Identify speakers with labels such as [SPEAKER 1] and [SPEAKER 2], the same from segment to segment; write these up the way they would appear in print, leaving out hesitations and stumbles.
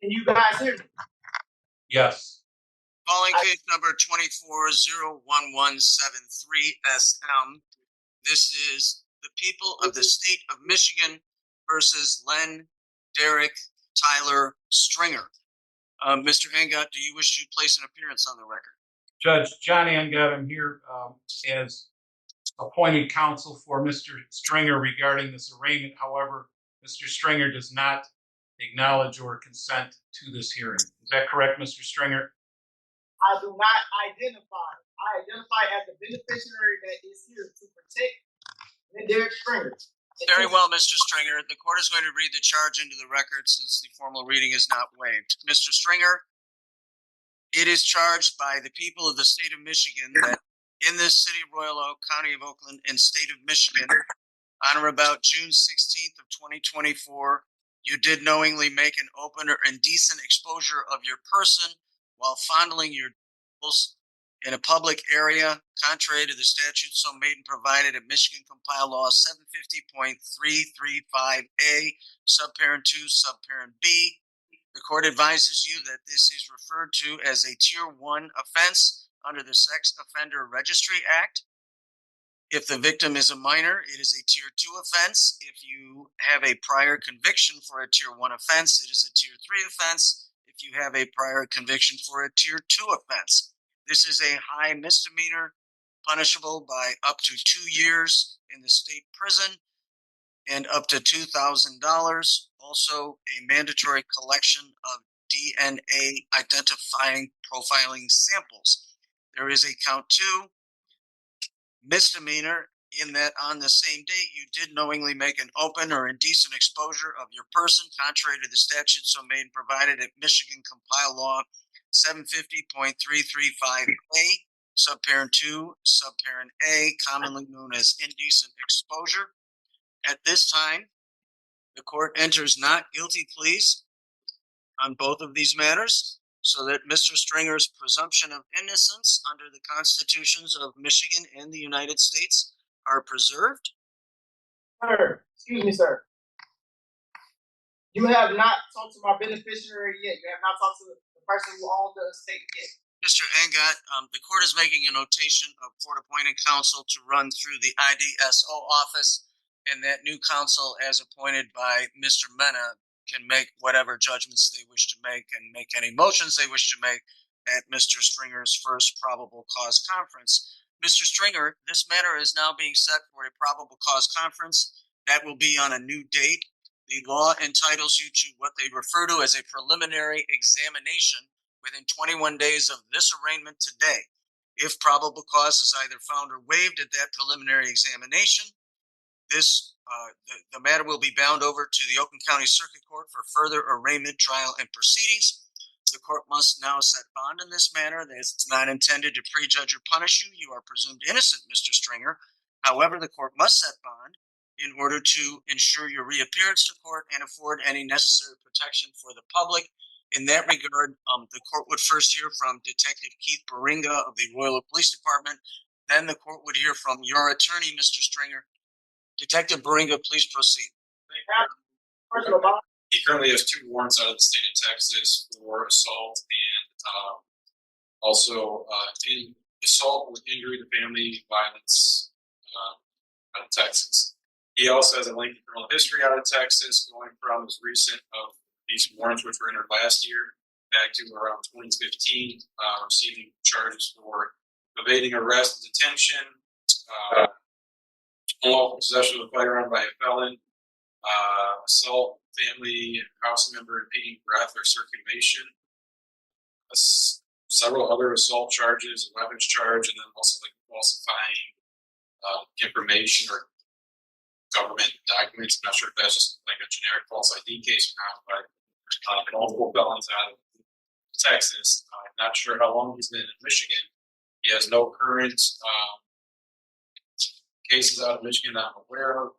[SPEAKER 1] Can you guys hear me?
[SPEAKER 2] Yes.
[SPEAKER 3] Calling case number 24-01173 SM. This is the people of the state of Michigan versus Len Derek Tyler Stringer. Mr. Engot, do you wish to place an appearance on the record?
[SPEAKER 2] Judge John Engot, I'm here as appointed counsel for Mr. Stringer regarding this arraignment. However, Mr. Stringer does not acknowledge or consent to this hearing. Is that correct, Mr. Stringer?
[SPEAKER 1] I do not identify. I identify as the beneficiary that is here to protect Len Derek Stringer.
[SPEAKER 3] Very well, Mr. Stringer. The court is going to read the charge into the record since the formal reading is not waived. Mr. Stringer, it is charged by the people of the state of Michigan that in this city of Royal Oak, county of Oakland, and state of Michigan, on or about June 16th of 2024, you did knowingly make an open or indecent exposure of your person while fondling your nipples in a public area, contrary to the statute so made and provided at Michigan Compile Law 750.335A, subparent 2, subparent B. The court advises you that this is referred to as a Tier 1 offense under the Sex Offender Registry Act. If the victim is a minor, it is a Tier 2 offense. If you have a prior conviction for a Tier 1 offense, it is a Tier 3 offense. If you have a prior conviction for a Tier 2 offense. This is a high misdemeanor, punishable by up to 2 years in the state prison and up to $2,000. Also, a mandatory collection of DNA identifying profiling samples. There is a count 2 misdemeanor in that on the same date you did knowingly make an open or indecent exposure of your person contrary to the statute so made and provided at Michigan Compile Law 750.335A, subparent 2, subparent A, commonly known as indecent exposure. At this time, the court enters not guilty pleas on both of these matters so that Mr. Stringer's presumption of innocence under the constitutions of Michigan and the United States are preserved.
[SPEAKER 1] Sir, excuse me, sir. You have not talked to my beneficiary yet. You have not talked to the person who owns the estate yet.
[SPEAKER 3] Mr. Engot, the court is making a notation of court-appointed counsel to run through the IDSO office, and that new counsel, as appointed by Mr. Mena, can make whatever judgments they wish to make and make any motions they wish to make at Mr. Stringer's first probable cause conference. Mr. Stringer, this matter is now being set for a probable cause conference. That will be on a new date. The law entitles you to what they refer to as a preliminary examination within 21 days of this arraignment today. If probable cause is either found or waived at that preliminary examination, the matter will be bound over to the Oakland County Circuit Court for further arraignment, trial, and proceedings. The court must now set bond in this matter. It's not intended to prejudge or punish you. You are presumed innocent, Mr. Stringer. However, the court must set bond in order to ensure your reappearance to court and afford any necessary protection for the public. In that regard, the court would first hear from Detective Keith Baringa of the Royal Oak Police Department. Then the court would hear from your attorney, Mr. Stringer. Detective Baringa, please proceed.
[SPEAKER 4] He currently has 2 warrants out of the state of Texas for assault and also in assault with injury to family violence out of Texas. He also has a lengthy criminal history out of Texas, going from as recent of these warrants, which were entered last year, back to around 2015, receiving charges for evading arrest and detention, unlawful possession of a firearm by a felon, assault, family, and house member impeding breath or circulation, several other assault charges, a weapons charge, and then also like falsifying information or government documents. I'm not sure if that's just like a generic false ID case or not, but multiple felons out of Texas. I'm not sure how long he's been in Michigan. He has no current cases out of Michigan that I'm aware of.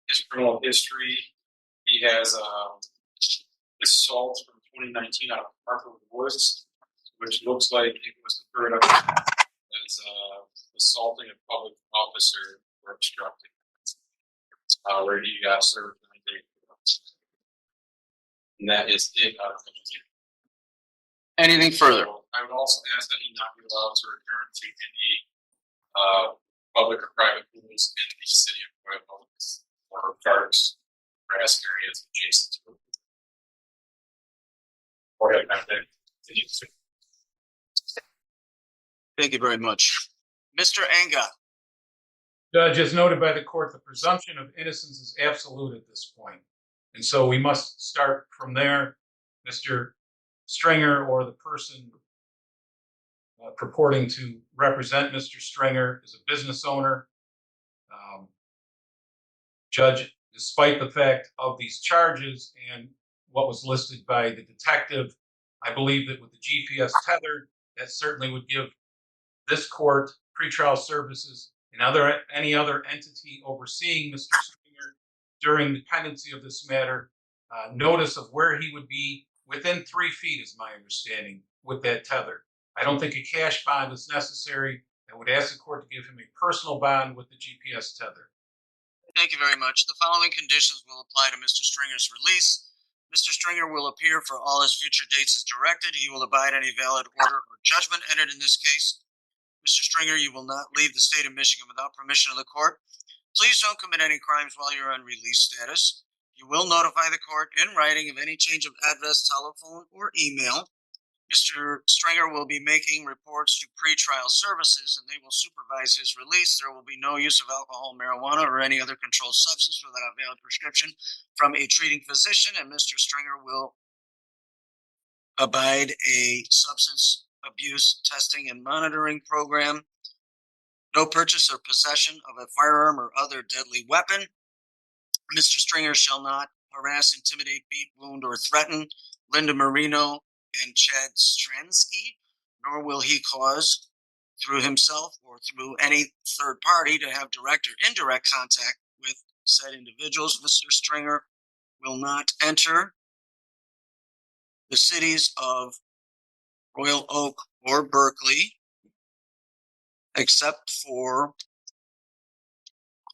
[SPEAKER 4] His criminal history, he has assault from 2019 out of Hartford Woods, which looks like it was deferred up as assaulting a public officer or obstructing, where he got served 9 days ago. And that is it out of Michigan.
[SPEAKER 3] Anything further?
[SPEAKER 4] So I would also ask that he not be allowed to return to any public or private pools in the city of Royal Oak or parks, grass areas adjacent to it. Or have that continue to.
[SPEAKER 3] Thank you very much. Mr. Anga.
[SPEAKER 2] Judge, as noted by the court, the presumption of innocence is absolute at this point. And so we must start from there. Mr. Stringer, or the person purporting to represent Mr. Stringer, is a business owner. Judge, despite the fact of these charges and what was listed by the detective, I believe that with the GPS tether, that certainly would give this court, pretrial services, and any other entity overseeing Mr. Stringer during the pendency of this matter, notice of where he would be within 3 feet, is my understanding, with that tether. I don't think a cash bond is necessary. I would ask the court to give him a personal bond with the GPS tether.
[SPEAKER 3] Thank you very much. The following conditions will apply to Mr. Stringer's release. Mr. Stringer will appear for all his future dates as directed. He will abide any valid order or judgment entered in this case. Mr. Stringer, you will not leave the state of Michigan without permission of the court. Please don't commit any crimes while you're on release status. You will notify the court in writing of any change of address, telephone, or email. Mr. Stringer will be making reports to pretrial services, and they will supervise his release. There will be no use of alcohol, marijuana, or any other controlled substance without a valid prescription from a treating physician, and Mr. Stringer will abide a substance abuse testing and monitoring program. No purchase or possession of a firearm or other deadly weapon. Mr. Stringer shall not harass, intimidate, beat, wound, or threaten Linda Marino and Chad Stransky, nor will he cause, through himself or through any third party, to have direct or indirect contact with said individuals. Mr. Stringer will not enter the cities of Royal Oak or Berkeley except for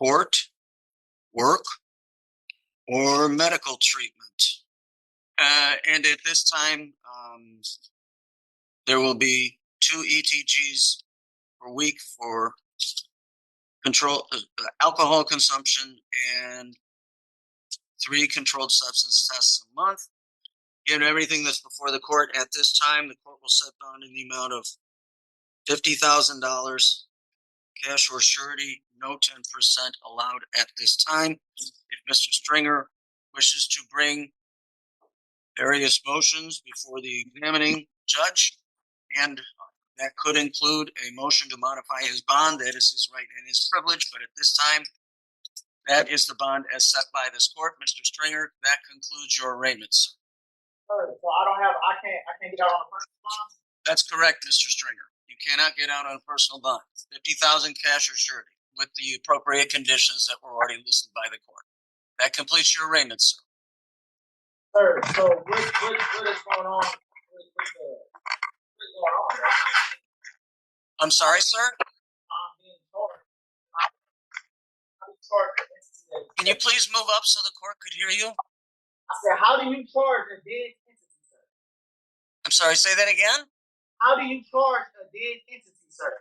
[SPEAKER 3] court, work, or medical treatment. And at this time, there will be 2 ETGs per week for control alcohol consumption and 3 controlled substance tests a month. Given everything that's before the court at this time, the court will set bond in the amount of $50,000, cash or surety, no 10% allowed at this time. If Mr. Stringer wishes to bring various motions before the examining judge, and that could include a motion to modify his bond, that is his right and his privilege, but at this time, that is the bond as set by this court. Mr. Stringer, that concludes your arraignments.
[SPEAKER 1] So I can't get out on a personal bond?
[SPEAKER 3] That's correct, Mr. Stringer. You cannot get out on a personal bond. $50,000 cash or surety with the appropriate conditions that were already listed by the court. That completes your arraignment, sir.
[SPEAKER 1] Sir, so what is going on? What is going on right now?
[SPEAKER 3] I'm sorry, sir?
[SPEAKER 1] I'm being charged. I'm being charged.
[SPEAKER 3] Can you please move up so the court could hear you?
[SPEAKER 1] I said, how do you charge a dead entity, sir?
[SPEAKER 3] I'm sorry, say that again?
[SPEAKER 1] How do you charge a dead entity, sir?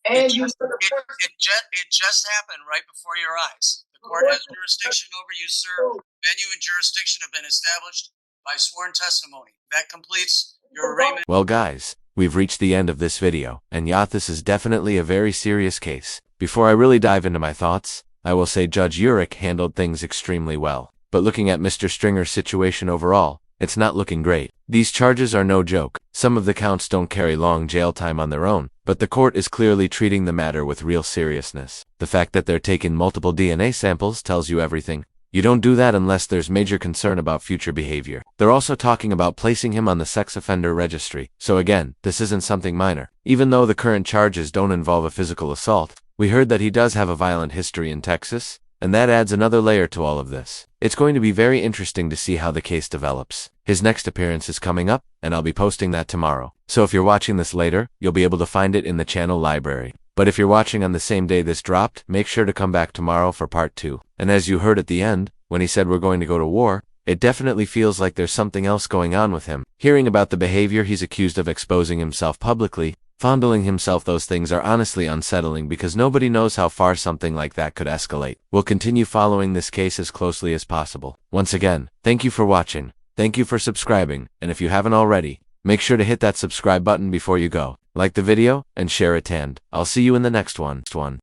[SPEAKER 1] And
[SPEAKER 3] it just happened right before your eyes. The court has jurisdiction over you, sir. Venue and jurisdiction have been established by sworn testimony. That completes your arraignment.
[SPEAKER 5] Well guys, we've reached the end of this video, and this is definitely a very serious case. Before I really dive into my thoughts, I will say Judge Urich handled things extremely well. But looking at Mr. Stringer's situation overall, it's not looking great. These charges are no joke. Some of the counts don't carry long jail time on their own, but the court is clearly treating the matter with real seriousness. The fact that they're taking multiple DNA samples tells you everything. You don't do that unless there's major concern about future behavior. They're also talking about placing him on the sex offender registry. So again, this isn't something minor. Even though the current charges don't involve a physical assault, we heard that he does have a violent history in Texas, and that adds another layer to all of this. It's going to be very interesting to see how the case develops. His next appearance is coming up, and I'll be posting that tomorrow. So if you're watching this later, you'll be able to find it in the channel library. But if you're watching on the same day this dropped, make sure to come back tomorrow for part 2. And as you heard at the end, when he said we're going to go to war, It definitely feels like there's something else going on with him. Hearing about the behavior he's accused of exposing himself publicly, fondling himself, those things are honestly unsettling because nobody knows how far something like that could escalate. We'll continue following this case as closely as possible. Once again, thank you for watching, thank you for subscribing, and if you haven't already, make sure to hit that subscribe button before you go. Like the video, and share it, and I'll see you in the next one.